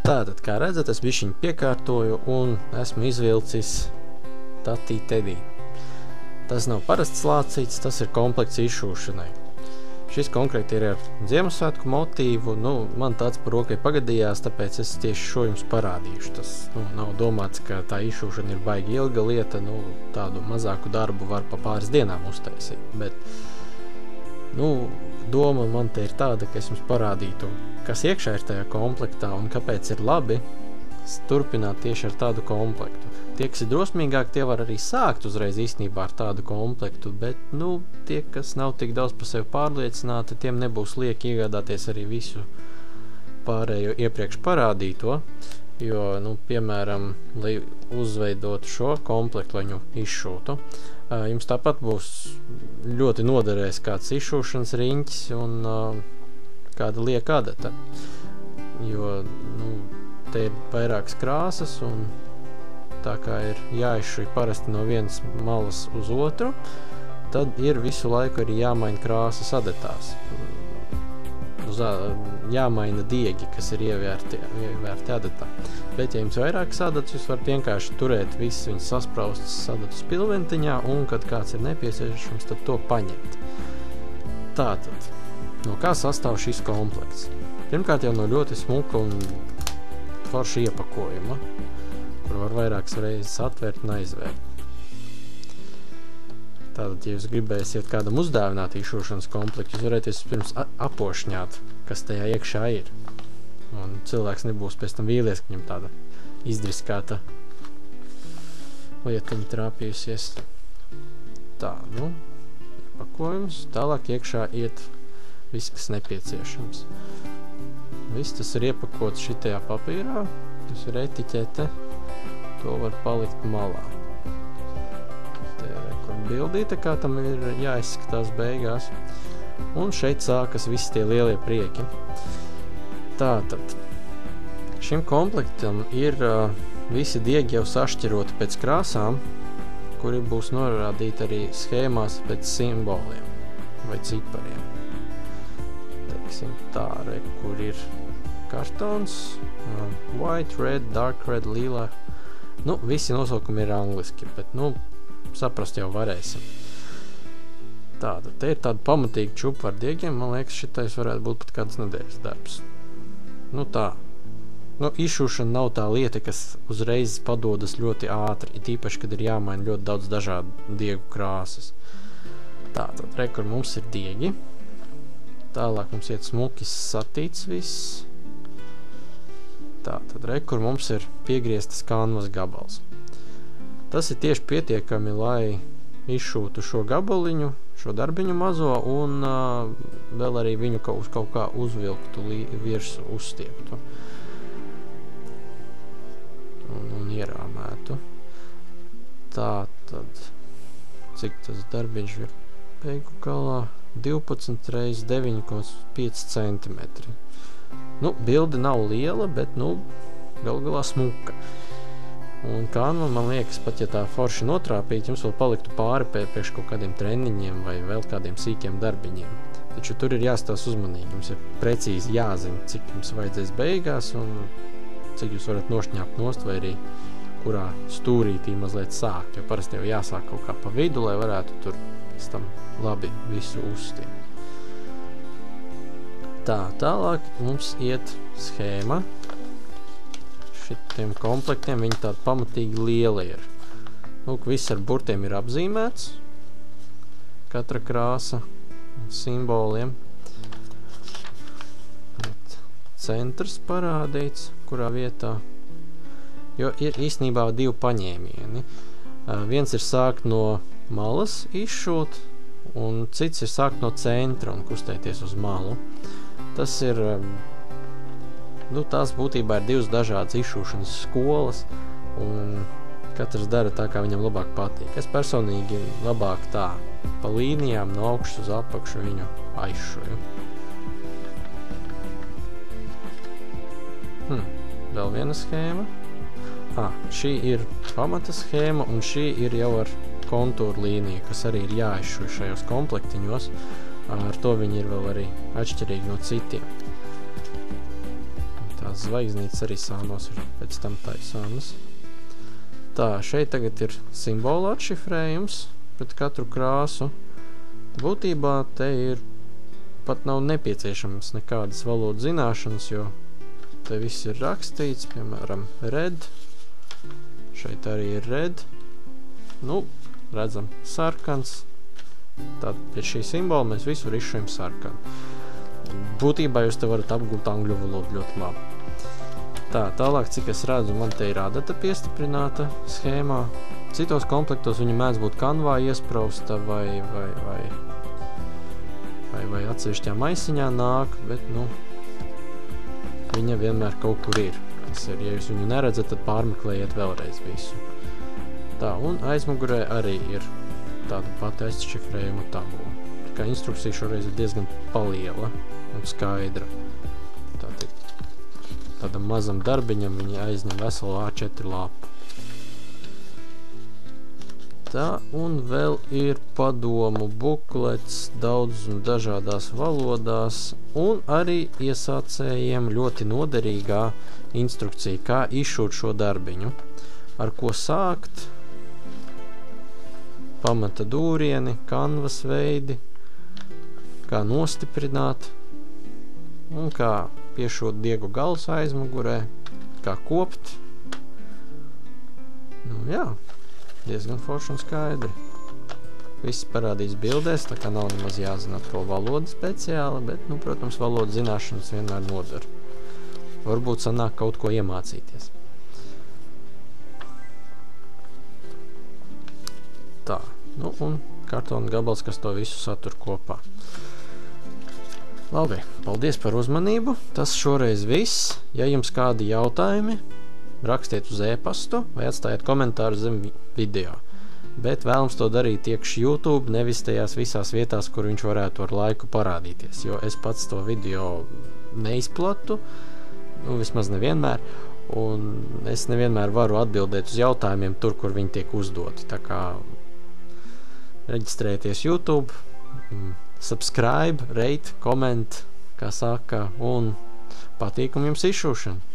Tātad, kā redzat, es bišķiņ piekārtoju un esmu izvilcis Tatī Tedī. Tas nav parasts lācīts, tas ir komplekts izšūšanai. Šis konkrēti ir ar Ziemassvētku motīvu, man tāds par rokai pagadījās, tāpēc es tieši šo jums parādīšu. Tas nav domāts, ka tā izšūšana ir baigi ilga lieta, tādu mazāku darbu var pa pāris dienām uztaisīt, bet, doma man te ir tāda, ka es jums parādītu, kas iekšā ir tajā komplektā un kāpēc ir labi turpināt tieši ar tādu komplektu. Tie, kas ir drosmīgāk, tie var arī sākt uzreiz īstenībā ar tādu komplektu, bet, tie, kas nav tik daudz par sevi pārliecināti, tiem nebūs lieki iegādāties arī visu pārējo iepriekš parādīto, jo, piemēram, lai uzveidotu šo komplektu, lai viņu izšūtu, jums tāpat būs ļoti noderēs kāds izšūšanas riņķis un kāda lieka adata, jo, te ir vairākas krāsas un tā kā ir jāizšuj parasti no vienas malas uz otru, tad ir visu laiku arī jāmaina krāsas adatās. Jāmaina diegi, kas ir ievērti adatā. Bet, ja jums vairākas adatas, jūs varat vienkārši turēt visas viņas saspraustas adatu spilventiņā, un, kad kāds ir nepieciešams, tad to paņemt. Tātad, no kā sastāv šis komplekts? Pirmkārt jau no ļoti smuka un forša iepakojuma, kur var vairākas reizes atvērt un aizvērt. Tātad, ja jūs gribēsiet kādam uzdāvināt izšūšanas komplektu, jūs varētu pirms apošņāt, kas tajā iekšā ir. Un cilvēks nebūs pēc tam vīlies, ka viņam tāda izdriskāta lietiņa trāpījusies. Tā, pakojums. Tālāk iekšā iet viss, kas nepieciešams. Viss tas ir iepakots šitajā papīrā, tas ir etiķete. To var palikt malā. Te ir kur bildīte, kā tam ir jāizskatās beigās. Un šeit sākas visi tie lielie prieki. Tātad, šim komplektam ir visi diegi jau sašķiroti pēc krāsām, kuri būs norādīti arī schēmās pēc simboliem vai cipariem. Teiksim tā, kur ir kartons, white, red, dark red, lila. Visi nosaukumi ir angliski, bet, saprast jau varēsim. Tātad, te ir tāda pamatīga čupa ar diegiem, man liekas, šitais varētu būt pat kāds nedēļas darbs. Tā. Izšūšana nav tā lieta, kas uzreiz padodas ļoti ātri, īpaši, kad ir jāmaina ļoti daudz dažādu diegu krāsas. Tātad, kur mums ir diegi. Tālāk mums iet smukis satīts viss. Tātad, kur mums ir piegrieztas kanvas gabals. Tas ir tieši pietiekami, lai izšūtu šo gabaliņu, šo darbiņu mazo un vēl arī viņu uz kaut kā uzvilktu virsu, uzstieptu un ierāmētu. Tātad, cik tas darbiņš ir beigu galā? 12 x 9,5 centimetri. Bilde nav liela, bet, gal galā smuka. Un kanva, man liekas, pat ja tā forši notrāpīt, jums vēl paliktu pāri priekš kaut kādiem treniņiem vai vēl kādiem sīkiem darbiņiem. Taču tur ir jāstās uzmanīgi, jums ir precīzi jāzina, cik jums vajadzēs beigās un cik jūs varat nošņāpt nost vai arī kurā stūrītī mazliet sākt, jo parasti jau jāsāk kaut kā pa vidu, lai varētu tur pēc tam labi visu uzstiept. Tālāk mums iet schēma. Šitiem komplektiem viņi tādi pamatīgi lieli ir. Viss ar burtiem ir apzīmēts. Katra krāsa simboliem. Centrs parādīts, kurā vietā. Jo ir īstenībā divi paņēmieni. Viens ir sākt no malas izšūt, un cits ir sākt no centra un kustēties uz malu. Tas ir, tās būtībā ir divas dažādas izšūšanas skolas, un katrs dara tā, kā viņam labāk patīk. Es personīgi labāk tā, pa līnijām no augšas uz apakšu viņu aizšuju. Vēl viena schēma. Šī ir pamata schēma, un šī ir jau ar kontūru līniju, kas arī ir jāizšuj šajos komplektiņos. Ar to viņi ir vēl arī atšķirīgi no citiem. Tā tās zvaigznītes arī sānos ir pēc tam taisāmas. Tā, šeit tagad ir simbolu atšifrējums pret katru krāsu. Būtībā te ir pat nav nepieciešams nekādas valodas zināšanas, jo te viss ir rakstīts, piemēram, red. Šeit arī ir red. Nu, redzam, sarkans. Tātad pie šī simbola mēs visur izšujam sarkanu. Būtībā jūs te varat apgūt angļu valodu ļoti labi. Tā, tālāk, cik es redzu, man te ir adata piestiprināta schēmā. Citos komplektos viņa mēdz būt kanvā iesprausta vai atsevišķā maisiņā nāk, bet, nu, viņa vienmēr kaut kur ir. Tas ir, ja jūs viņu neredzat, tad pārmeklējiet vēlreiz visu. Tā, un aizmugurē arī ir tāda pati aizšifrējuma tabula. Tā kā instrukcija šoreiz ir diezgan paliela un skaidra. Tādam mazam darbiņam viņi aizņem veselu A4 lapu. Tā, un vēl ir padomu buklets daudz un dažādās valodās, un arī iesācējiem ļoti noderīgā instrukcija, kā izšūt šo darbiņu. Ar ko sākt, pamata dūrieni, kanvas veidi, kā nostiprināt, un kā piešūt diegu galus aizmugurē, kā kopt. Nu jā, diezgan forši un skaidri. Viss parādīs bildēs, tā kā nav nemaz jāzina atkal valoda speciāla, bet, nu, protams, valodas zināšanas vienmēr nodara. Varbūt sanāk kaut ko iemācīties. Tā, nu, un kartona gabals, kas to visu satur kopā. Labi, paldies par uzmanību. Tas šoreiz viss. Ja jums kādi jautājumi, rakstiet uz e-pastu vai atstājiet komentāru zem video. Bet vēlams to darīt iekš YouTube, nevis tajās visās vietās, kur viņš varētu ar laiku parādīties. Jo es pats to video neizplatu, nu, vismaz nevienmēr, un es nevienmēr varu atbildēt uz jautājumiem tur, kur viņi tiek uzdoti. Tā kā reģistrējieties YouTube, subscribe, rate, koment, kā saka, un patīkam jums izšūšanu!